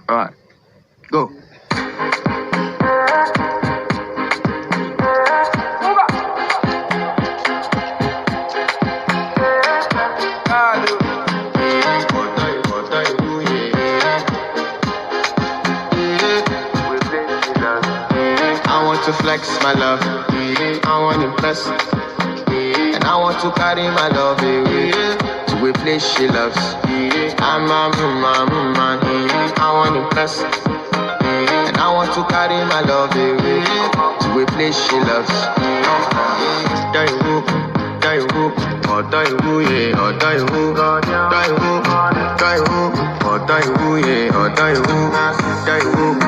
All right, go. I want to flex my love, I want to impress, and I want to carry my love away to a place she loves. I'm a man, I want to impress, and I want to carry my love away to a place she loves. Die who, oh die who, yeah, oh die who, die who, oh die who, yeah, oh die who,